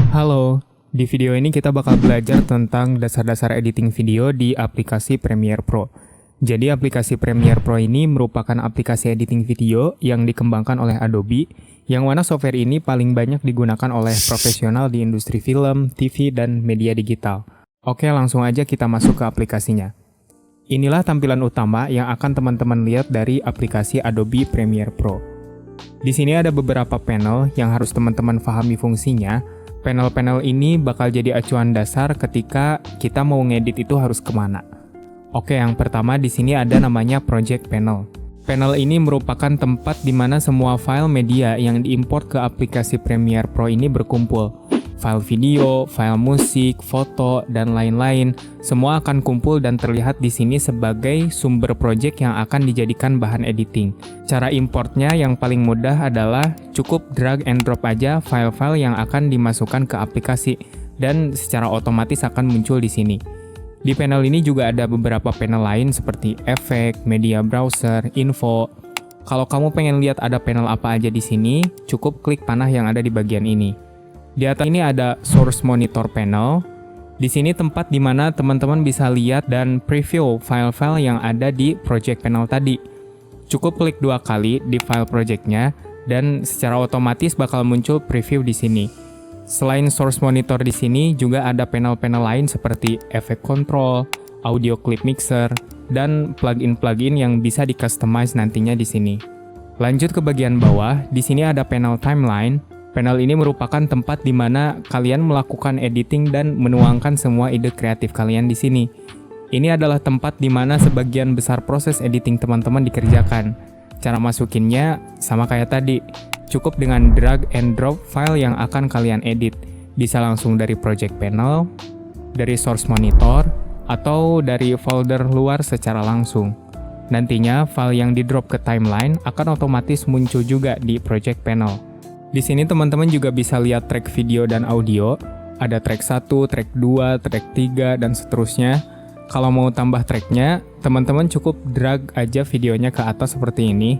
Halo, di video ini kita bakal belajar tentang dasar-dasar editing video di aplikasi Premiere Pro. Jadi aplikasi Premiere Pro ini merupakan aplikasi editing video yang dikembangkan oleh Adobe, yang mana software ini paling banyak digunakan oleh profesional di industri film, TV, dan media digital. Oke, langsung aja kita masuk ke aplikasinya. Inilah tampilan utama yang akan teman-teman lihat dari aplikasi Adobe Premiere Pro. Di sini ada beberapa panel yang harus teman-teman pahami fungsinya. Panel-panel ini bakal jadi acuan dasar ketika kita mau ngedit itu harus kemana. Oke, yang pertama di sini ada namanya Project Panel. Panel ini merupakan tempat di mana semua file media yang diimport ke aplikasi Premiere Pro ini berkumpul. File video, file musik, foto, dan lain-lain, semua akan kumpul dan terlihat di sini sebagai sumber project yang akan dijadikan bahan editing. Cara importnya yang paling mudah adalah cukup drag and drop aja file-file yang akan dimasukkan ke aplikasi, dan secara otomatis akan muncul di sini. Di panel ini juga ada beberapa panel lain seperti efek, media browser, info. Kalau kamu pengen lihat ada panel apa aja di sini, cukup klik panah yang ada di bagian ini. Di atas ini ada Source Monitor Panel. Di sini tempat di mana teman-teman bisa lihat dan preview file-file yang ada di Project Panel tadi. Cukup klik 2 kali di file projectnya dan secara otomatis bakal muncul preview di sini. Selain Source Monitor di sini juga ada panel-panel lain seperti Effect Control, Audio Clip Mixer, dan plugin-plugin yang bisa di-customize nantinya di sini. Lanjut ke bagian bawah, di sini ada panel Timeline. Panel ini merupakan tempat di mana kalian melakukan editing dan menuangkan semua ide kreatif kalian di sini. Ini adalah tempat di mana sebagian besar proses editing teman-teman dikerjakan. Cara masukinnya sama kayak tadi, cukup dengan drag and drop file yang akan kalian edit. Bisa langsung dari project panel, dari source monitor, atau dari folder luar secara langsung. Nantinya file yang di drop ke timeline akan otomatis muncul juga di project panel. Di sini teman-teman juga bisa lihat track video dan audio, ada track 1, track 2, track 3, dan seterusnya. Kalau mau tambah tracknya, teman-teman cukup drag aja videonya ke atas seperti ini.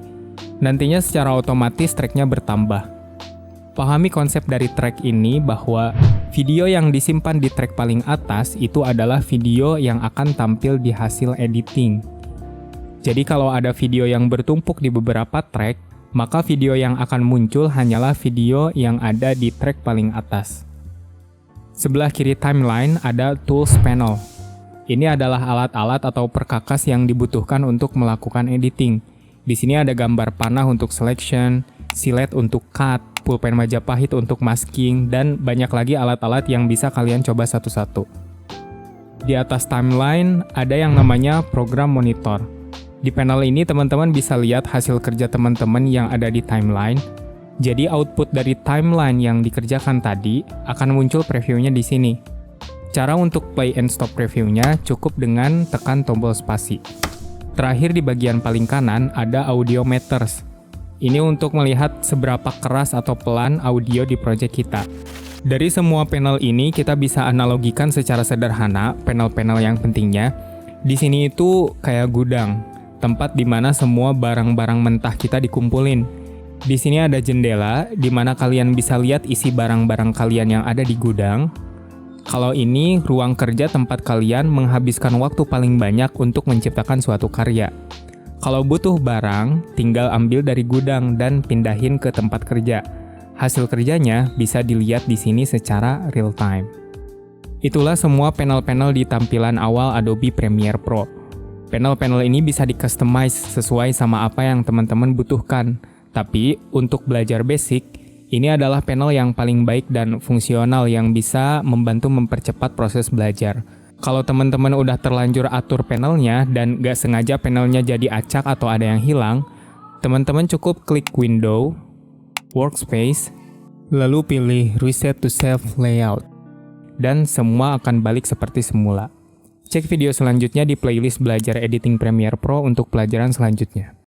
Nantinya secara otomatis tracknya bertambah. Pahami konsep dari track ini bahwa video yang disimpan di track paling atas itu adalah video yang akan tampil di hasil editing. Jadi kalau ada video yang bertumpuk di beberapa track, maka video yang akan muncul hanyalah video yang ada di track paling atas. Sebelah kiri timeline ada Tools Panel. Ini adalah alat-alat atau perkakas yang dibutuhkan untuk melakukan editing. Di sini ada gambar panah untuk selection, silet untuk cut, pulpen Majapahit untuk masking, dan banyak lagi alat-alat yang bisa kalian coba satu-satu. Di atas timeline ada yang namanya Program Monitor. Di panel ini teman-teman bisa lihat hasil kerja teman-teman yang ada di timeline. Jadi output dari timeline yang dikerjakan tadi akan muncul previewnya di sini. Cara untuk play and stop previewnya cukup dengan tekan tombol spasi. Terakhir di bagian paling kanan ada audio meters. Ini untuk melihat seberapa keras atau pelan audio di project kita. Dari semua panel ini kita bisa analogikan secara sederhana panel-panel yang pentingnya. Di sini itu kayak gudang. Tempat di mana semua barang-barang mentah kita dikumpulin. Di sini ada jendela, di mana kalian bisa lihat isi barang-barang kalian yang ada di gudang. Kalau ini ruang kerja tempat kalian menghabiskan waktu paling banyak untuk menciptakan suatu karya. Kalau butuh barang, tinggal ambil dari gudang dan pindahin ke tempat kerja. Hasil kerjanya bisa dilihat di sini secara real time. Itulah semua panel-panel di tampilan awal Adobe Premiere Pro. Panel-panel ini bisa di-customize sesuai sama apa yang teman-teman butuhkan. Tapi, untuk belajar basic, ini adalah panel yang paling baik dan fungsional yang bisa membantu mempercepat proses belajar. Kalau teman-teman udah terlanjur atur panelnya dan gak sengaja panelnya jadi acak atau ada yang hilang, teman-teman cukup klik Window, Workspace, lalu pilih Reset to Save Layout. Dan semua akan balik seperti semula. Cek video selanjutnya di playlist belajar editing Premiere Pro untuk pelajaran selanjutnya.